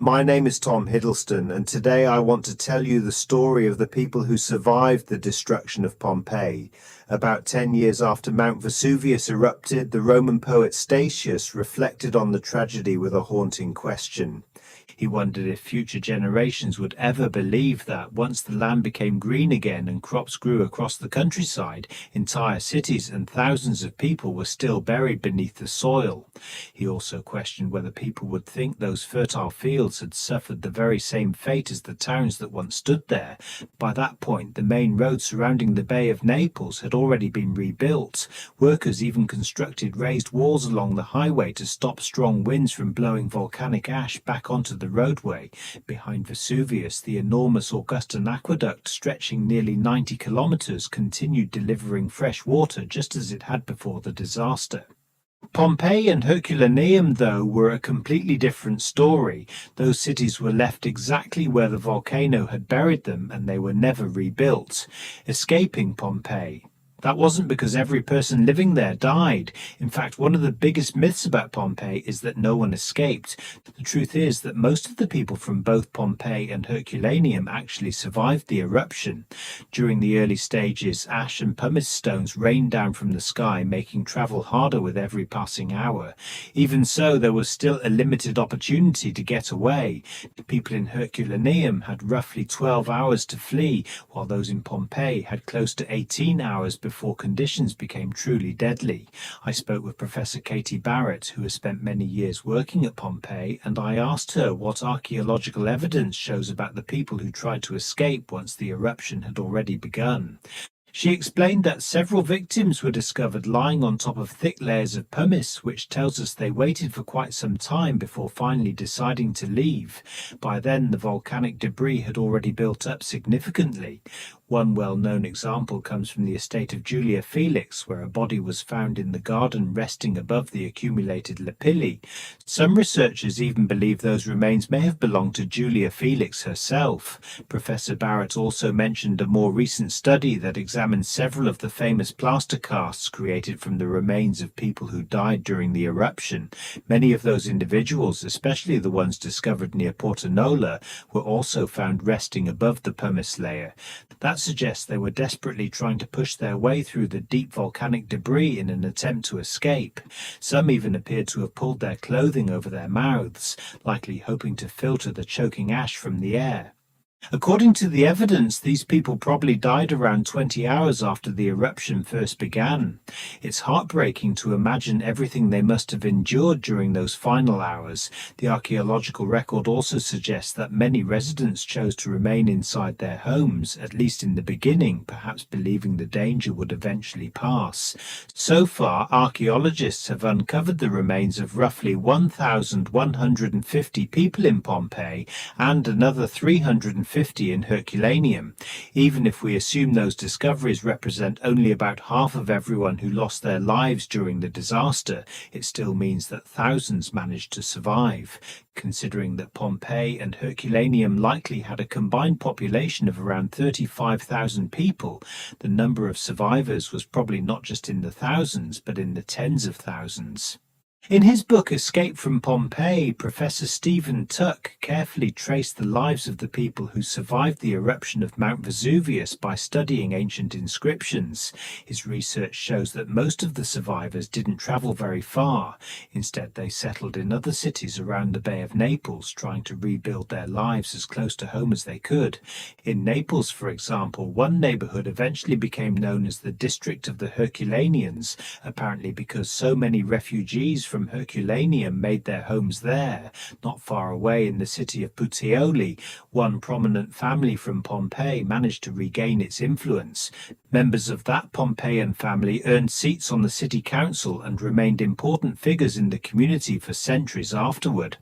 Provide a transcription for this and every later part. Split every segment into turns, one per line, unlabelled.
My name is Tom Hiddleston, and today I want to tell you the story of the people who survived the destruction of Pompeii. About 10 years after Mount Vesuvius erupted, the Roman poet Statius reflected on the tragedy with a haunting question. He wondered if future generations would ever believe that once the land became green again and crops grew across the countryside, entire cities and thousands of people were still buried beneath the soil. He also questioned whether people would think those fertile fields had suffered the very same fate as the towns that once stood there. By that point, the main road surrounding the Bay of Naples had already been rebuilt. Workers even constructed raised walls along the highway to stop strong winds from blowing volcanic ash back onto the roadway. Behind Vesuvius, the enormous Augustan aqueduct, stretching nearly 90 kilometers, continued delivering fresh water just as it had before the disaster. Pompeii and Herculaneum, though, were a completely different story. Those cities were left exactly where the volcano had buried them, and they were never rebuilt. Escaping Pompeii. That wasn't because every person living there died. In fact, one of the biggest myths about Pompeii is that no one escaped. The truth is that most of the people from both Pompeii and Herculaneum actually survived the eruption. During the early stages, ash and pumice stones rained down from the sky, making travel harder with every passing hour. Even so, there was still a limited opportunity to get away. People in Herculaneum had roughly 12 hours to flee, while those in Pompeii had close to 18 hours before conditions became truly deadly. I spoke with Professor Katie Barrett, who has spent many years working at Pompeii, and I asked her what archaeological evidence shows about the people who tried to escape once the eruption had already begun. She explained that several victims were discovered lying on top of thick layers of pumice, which tells us they waited for quite some time before finally deciding to leave. By then, the volcanic debris had already built up significantly. One well-known example comes from the estate of Julia Felix, where a body was found in the garden resting above the accumulated lapilli. Some researchers even believe those remains may have belonged to Julia Felix herself. Professor Barrett also mentioned a more recent study that examined several of the famous plaster casts created from the remains of people who died during the eruption. Many of those individuals, especially the ones discovered near Porta Nola, were also found resting above the pumice layer. That suggests they were desperately trying to push their way through the deep volcanic debris in an attempt to escape. Some even appeared to have pulled their clothing over their mouths, likely hoping to filter the choking ash from the air. According to the evidence, these people probably died around 20 hours after the eruption first began. It's heartbreaking to imagine everything they must have endured during those final hours. The archaeological record also suggests that many residents chose to remain inside their homes, at least in the beginning, perhaps believing the danger would eventually pass. So far, archaeologists have uncovered the remains of roughly 1,150 people in Pompeii and another 350 in Herculaneum. Even if we assume those discoveries represent only about half of everyone who lost their lives during the disaster, it still means that thousands managed to survive. Considering that Pompeii and Herculaneum likely had a combined population of around 35,000 people, the number of survivors was probably not just in the thousands, but in the tens of thousands. In his book Escape from Pompeii, Professor Stephen Tuck carefully traced the lives of the people who survived the eruption of Mount Vesuvius by studying ancient inscriptions. His research shows that most of the survivors didn't travel very far. Instead, they settled in other cities around the Bay of Naples, trying to rebuild their lives as close to home as they could. In Naples, for example, one neighborhood eventually became known as the District of the Herculaneans, apparently because so many refugees from Herculaneum made their homes there. Not far away in the city of Puteoli, one prominent family from Pompeii managed to regain its influence. Members of that Pompeian family earned seats on the city council and remained important figures in the community for centuries afterward.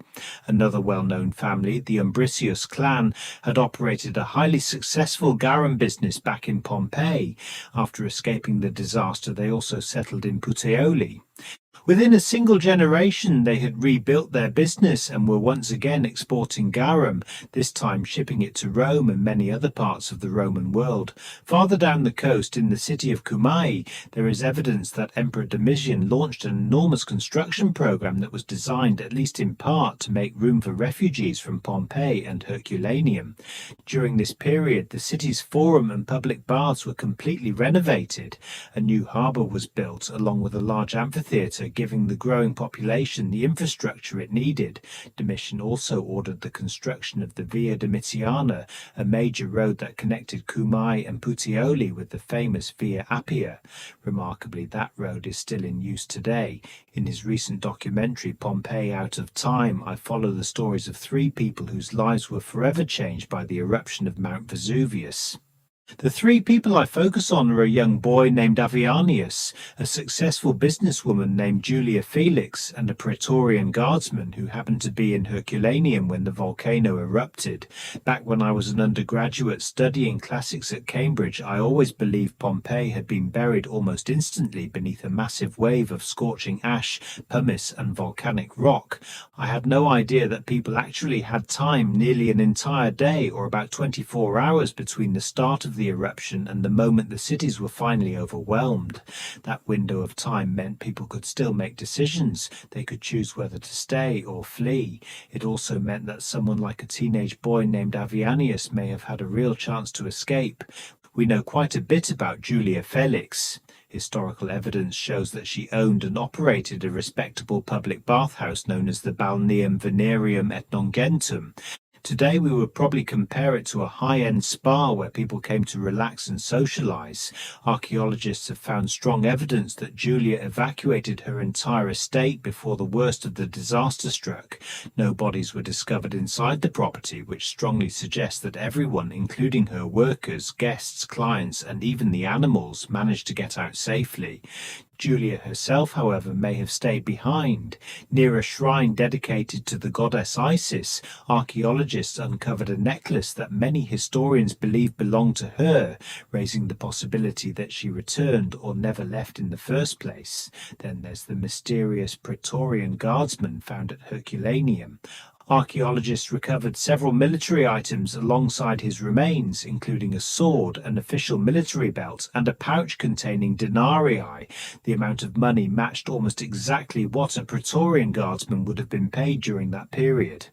Another well-known family, the Umbricius clan, had operated a highly successful garum business back in Pompeii. After escaping the disaster, they also settled in Puteoli. Within a single generation, they had rebuilt their business and were once again exporting garum, this time shipping it to Rome and many other parts of the Roman world. Farther down the coast, in the city of Cumae, there is evidence that Emperor Domitian launched an enormous construction program that was designed, at least in part, to make room for refugees from Pompeii and Herculaneum. During this period, the city's forum and public baths were completely renovated. A new harbour was built, along with a large amphitheatre, giving the growing population the infrastructure it needed. Domitian also ordered the construction of the Via Domitiana, a major road that connected Cumae and Puteoli with the famous Via Appia. Remarkably, that road is still in use today. In his recent documentary, Pompeii Out of Time, I follow the stories of three people whose lives were forever changed by the eruption of Mount Vesuvius. The three people I focus on are a young boy named Avianius, a successful businesswoman named Julia Felix, and a Praetorian guardsman who happened to be in Herculaneum when the volcano erupted. Back when I was an undergraduate studying classics at Cambridge, I always believed Pompeii had been buried almost instantly beneath a massive wave of scorching ash, pumice, and volcanic rock. I had no idea that people actually had time, nearly an entire day or about 24 hours, between the start of the eruption and the moment the cities were finally overwhelmed. That window of time meant people could still make decisions. They could choose whether to stay or flee. It also meant that someone like a teenage boy named Avianius may have had a real chance to escape. We know quite a bit about Julia Felix. Historical evidence shows that she owned and operated a respectable public bathhouse known as the Balneum Venereum et Nongentum. Today we would probably compare it to a high-end spa where people came to relax and socialize. Archaeologists have found strong evidence that Julia evacuated her entire estate before the worst of the disaster struck. No bodies were discovered inside the property, which strongly suggests that everyone, including her workers, guests, clients, and even the animals, managed to get out safely. Julia herself, however, may have stayed behind. Near a shrine dedicated to the goddess Isis, archaeologists uncovered a necklace that many historians believe belonged to her, raising the possibility that she returned or never left in the first place. Then there's the mysterious Praetorian guardsman found at Herculaneum. Archaeologists recovered several military items alongside his remains, including a sword, an official military belt, and a pouch containing denarii. The amount of money matched almost exactly what a Praetorian guardsman would have been paid during that period.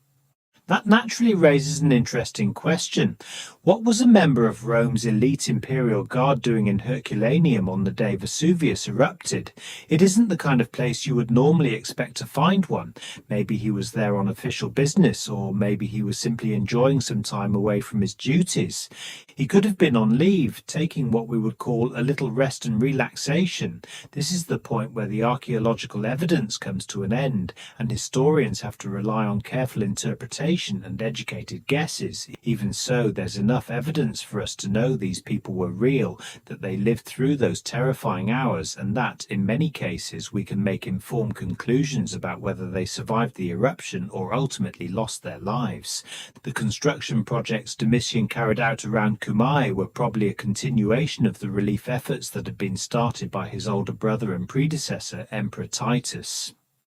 That naturally raises an interesting question. What was a member of Rome's elite imperial guard doing in Herculaneum on the day Vesuvius erupted? It isn't the kind of place you would normally expect to find one. Maybe he was there on official business, or maybe he was simply enjoying some time away from his duties. He could have been on leave, taking what we would call a little rest and relaxation. This is the point where the archaeological evidence comes to an end, and historians have to rely on careful interpretation and educated guesses. Even so, there's enough evidence for us to know these people were real, that they lived through those terrifying hours, and that, in many cases, we can make informed conclusions about whether they survived the eruption or ultimately lost their lives. The construction projects Domitian carried out around Cumae were probably a continuation of the relief efforts that had been started by his older brother and predecessor, Emperor Titus.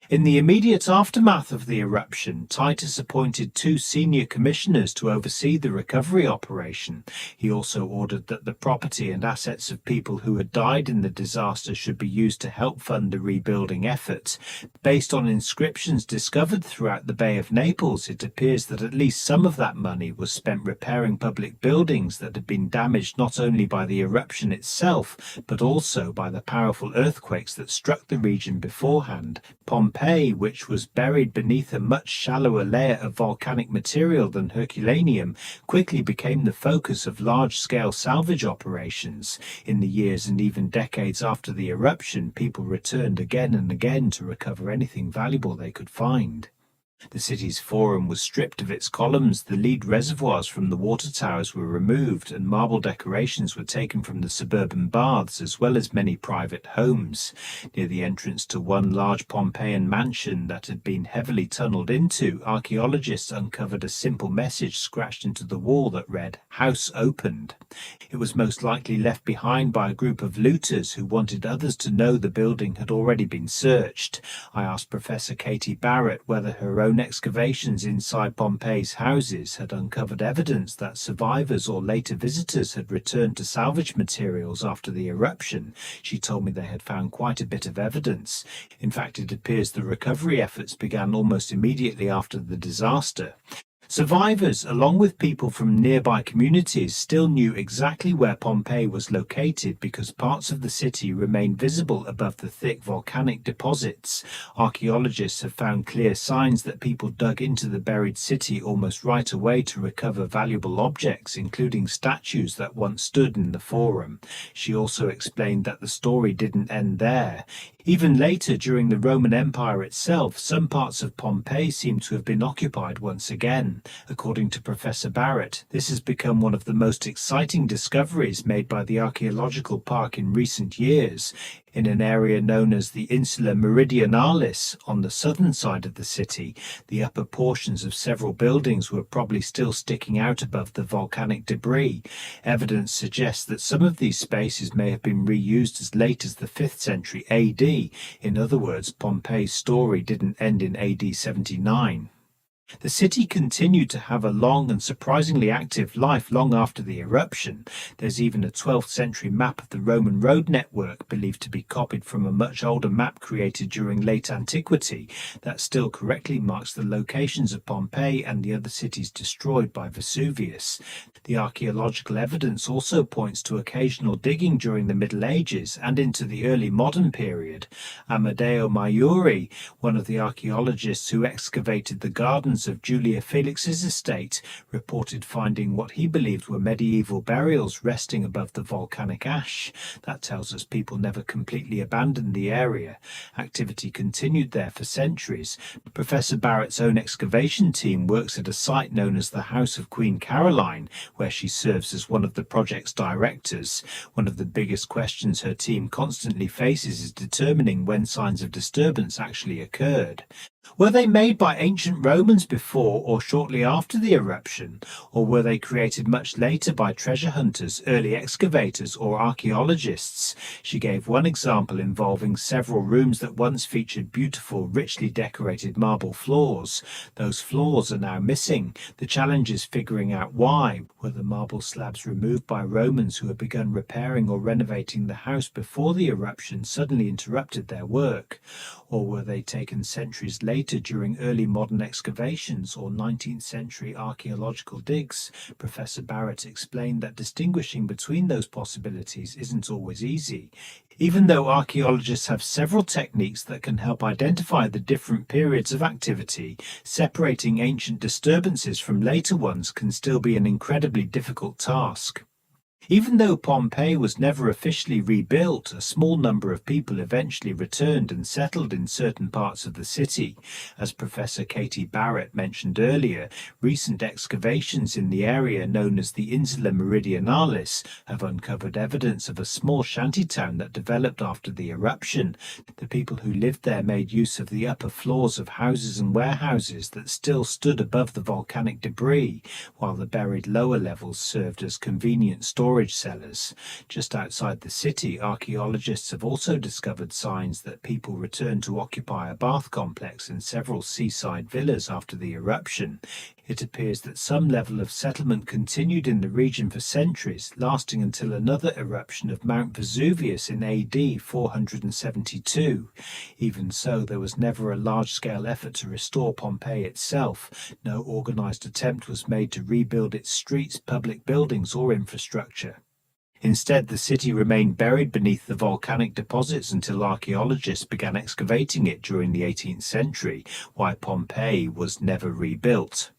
In the immediate aftermath of the eruption, Titus appointed 2 senior commissioners to oversee the recovery operation. He also ordered that the property and assets of people who had died in the disaster should be used to help fund the rebuilding effort. Based on inscriptions discovered throughout the Bay of Naples, it appears that at least some of that money was spent repairing public buildings that had been damaged not only by the eruption itself, but also by the powerful earthquakes that struck the region beforehand. Pompeii, which was buried beneath a much shallower layer of volcanic material than Herculaneum, quickly became the focus of large-scale salvage operations. In the years and even decades after the eruption, people returned again and again to recover anything valuable they could find. The city's forum was stripped of its columns, the lead reservoirs from the water towers were removed, and marble decorations were taken from the suburban baths as well as many private homes. Near the entrance to one large Pompeian mansion that had been heavily tunneled into, archaeologists uncovered a simple message scratched into the wall that read, "House opened." It was most likely left behind by a group of looters who wanted others to know the building had already been searched. I asked Professor Katie Barrett whether her own excavations inside Pompeii's houses had uncovered evidence that survivors or later visitors had returned to salvage materials after the eruption. She told me they had found quite a bit of evidence. In fact, it appears the recovery efforts began almost immediately after the disaster. Survivors, along with people from nearby communities, still knew exactly where Pompeii was located because parts of the city remain visible above the thick volcanic deposits. Archaeologists have found clear signs that people dug into the buried city almost right away to recover valuable objects, including statues that once stood in the forum. She also explained that the story didn't end there. Even later, during the Roman Empire itself, some parts of Pompeii seem to have been occupied once again. According to Professor Barrett, this has become one of the most exciting discoveries made by the archaeological park in recent years. In an area known as the Insula Meridionalis on the southern side of the city, the upper portions of several buildings were probably still sticking out above the volcanic debris. Evidence suggests that some of these spaces may have been reused as late as the 5th century AD. In other words, Pompeii's story didn't end in AD 79. The city continued to have a long and surprisingly active life long after the eruption. There's even a 12th century map of the Roman road network, believed to be copied from a much older map created during late antiquity, that still correctly marks the locations of Pompeii and the other cities destroyed by Vesuvius. The archaeological evidence also points to occasional digging during the Middle Ages and into the early modern period. Amadeo Maiuri, one of the archaeologists who excavated the gardens of Julia Felix's estate, reported finding what he believed were medieval burials resting above the volcanic ash. That tells us people never completely abandoned the area. Activity continued there for centuries. Professor Barrett's own excavation team works at a site known as the House of Queen Caroline, where she serves as one of the project's directors. One of the biggest questions her team constantly faces is determining when signs of disturbance actually occurred. Were they made by ancient Romans before or shortly after the eruption, or were they created much later by treasure hunters, early excavators, or archaeologists? She gave one example involving several rooms that once featured beautiful, richly decorated marble floors. Those floors are now missing. The challenge is figuring out why. Were the marble slabs removed by Romans who had begun repairing or renovating the house before the eruption suddenly interrupted their work? Or were they taken centuries later during early modern excavations or 19th century archaeological digs? Professor Barrett explained that distinguishing between those possibilities isn't always easy. Even though archaeologists have several techniques that can help identify the different periods of activity, separating ancient disturbances from later ones can still be an incredibly difficult task. Even though Pompeii was never officially rebuilt, a small number of people eventually returned and settled in certain parts of the city. As Professor Katie Barrett mentioned earlier, recent excavations in the area known as the Insula Meridionalis have uncovered evidence of a small shantytown that developed after the eruption. The people who lived there made use of the upper floors of houses and warehouses that still stood above the volcanic debris, while the buried lower levels served as convenient storage cellars. Just outside the city, archaeologists have also discovered signs that people returned to occupy a bath complex and several seaside villas after the eruption. It appears that some level of settlement continued in the region for centuries, lasting until another eruption of Mount Vesuvius in AD 472. Even so, there was never a large-scale effort to restore Pompeii itself. No organized attempt was made to rebuild its streets, public buildings, or infrastructure. Instead, the city remained buried beneath the volcanic deposits until archaeologists began excavating it during the 18th century, while Pompeii was never rebuilt.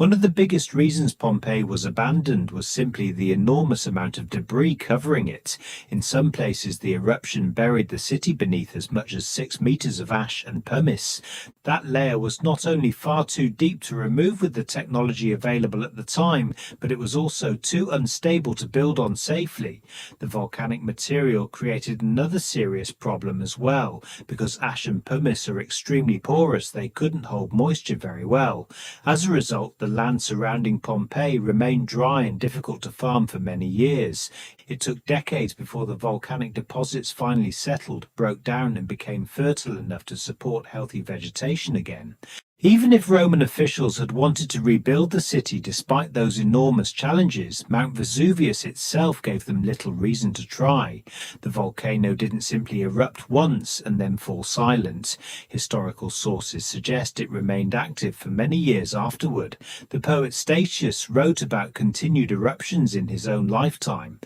One of the biggest reasons Pompeii was abandoned was simply the enormous amount of debris covering it. In some places, the eruption buried the city beneath as much as 6 meters of ash and pumice. That layer was not only far too deep to remove with the technology available at the time, but it was also too unstable to build on safely. The volcanic material created another serious problem as well. Because ash and pumice are extremely porous, they couldn't hold moisture very well. As a result, the land surrounding Pompeii remained dry and difficult to farm for many years. It took decades before the volcanic deposits finally settled, broke down, and became fertile enough to support healthy vegetation again. Even if Roman officials had wanted to rebuild the city despite those enormous challenges, Mount Vesuvius itself gave them little reason to try. The volcano didn't simply erupt once and then fall silent. Historical sources suggest it remained active for many years afterward. The poet Statius wrote about continued eruptions in his own lifetime.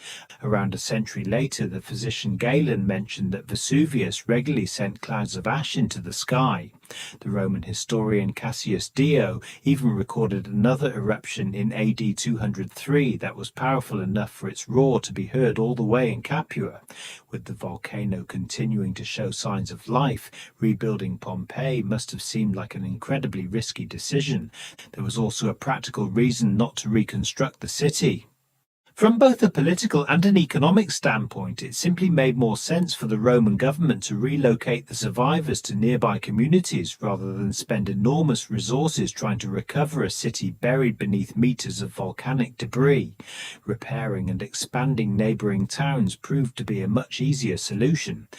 Around a century later, the physician Galen mentioned that Vesuvius regularly sent clouds of ash into the sky. The Roman historian Cassius Dio even recorded another eruption in AD 203 that was powerful enough for its roar to be heard all the way in Capua. With the volcano continuing to show signs of life, rebuilding Pompeii must have seemed like an incredibly risky decision. There was also a practical reason not to reconstruct the city. From both a political and an economic standpoint, it simply made more sense for the Roman government to relocate the survivors to nearby communities rather than spend enormous resources trying to recover a city buried beneath meters of volcanic debris. Repairing and expanding neighboring towns proved to be a much easier solution.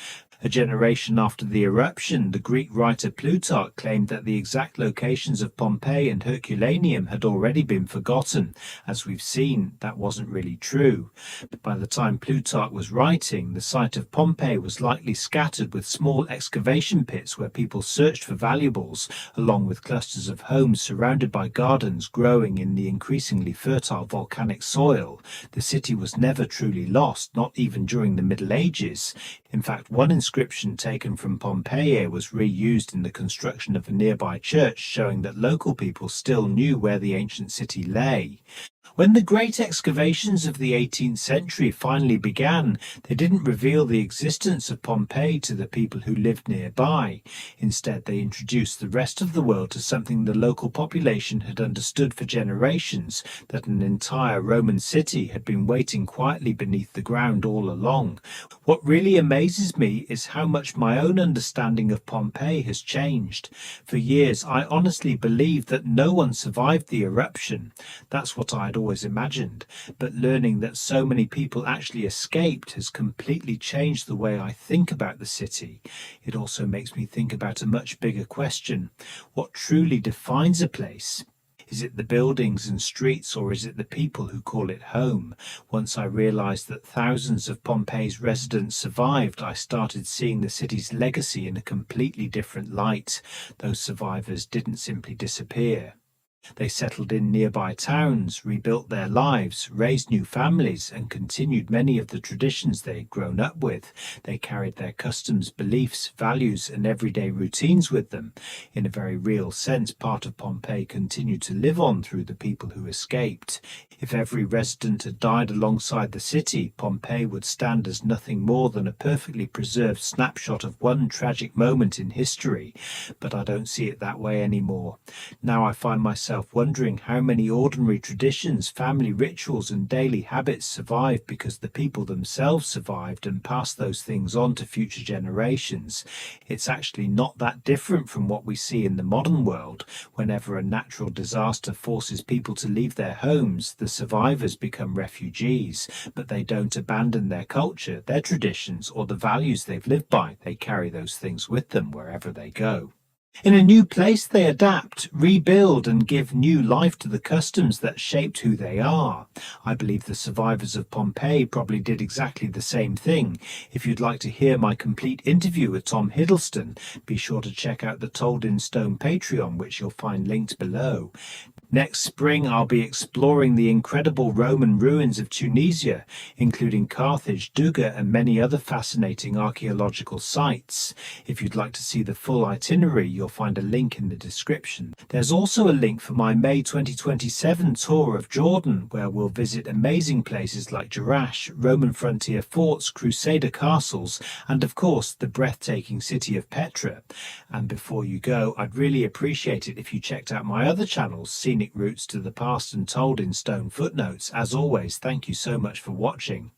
A generation after the eruption, the Greek writer Plutarch claimed that the exact locations of Pompeii and Herculaneum had already been forgotten. As we've seen, that wasn't really true. But by the time Plutarch was writing, the site of Pompeii was likely scattered with small excavation pits where people searched for valuables, along with clusters of homes surrounded by gardens growing in the increasingly fertile volcanic soil. The city was never truly lost, not even during the Middle Ages. In fact, one inscription taken from Pompeii was reused in the construction of a nearby church, showing that local people still knew where the ancient city lay. When the great excavations of the 18th century finally began, they didn't reveal the existence of Pompeii to the people who lived nearby. Instead, they introduced the rest of the world to something the local population had understood for generations, that an entire Roman city had been waiting quietly beneath the ground all along. What really amazes me is how much my own understanding of Pompeii has changed. For years, I honestly believed that no one survived the eruption. That's what I'd always imagined, but learning that so many people actually escaped has completely changed the way I think about the city. It also makes me think about a much bigger question. What truly defines a place? Is it the buildings and streets, or is it the people who call it home? Once I realized that thousands of Pompeii's residents survived, I started seeing the city's legacy in a completely different light. Those survivors didn't simply disappear. They settled in nearby towns, rebuilt their lives, raised new families, and continued many of the traditions they had grown up with. They carried their customs, beliefs, values, and everyday routines with them. In a very real sense, part of Pompeii continued to live on through the people who escaped. If every resident had died alongside the city, Pompeii would stand as nothing more than a perfectly preserved snapshot of one tragic moment in history. But I don't see it that way anymore. Now I find myself wondering how many ordinary traditions, family rituals, and daily habits survived because the people themselves survived and passed those things on to future generations. It's actually not that different from what we see in the modern world. Whenever a natural disaster forces people to leave their homes, the survivors become refugees, but they don't abandon their culture, their traditions, or the values they've lived by. They carry those things with them wherever they go. In a new place, they adapt, rebuild, and give new life to the customs that shaped who they are. I believe the survivors of Pompeii probably did exactly the same thing. If you'd like to hear my complete interview with Tom Hiddleston, be sure to check out the Told in Stone Patreon, which you'll find linked below. Next spring, I'll be exploring the incredible Roman ruins of Tunisia, including Carthage, Duga, and many other fascinating archaeological sites. If you'd like to see the full itinerary, you'll find a link in the description. There's also a link for my May 2027 tour of Jordan, where we'll visit amazing places like Jerash, Roman frontier forts, Crusader castles, and of course, the breathtaking city of Petra. And before you go, I'd really appreciate it if you checked out my other channels, Scenic Routes to the Past and Told in Stone Footnotes. As always, thank you so much for watching.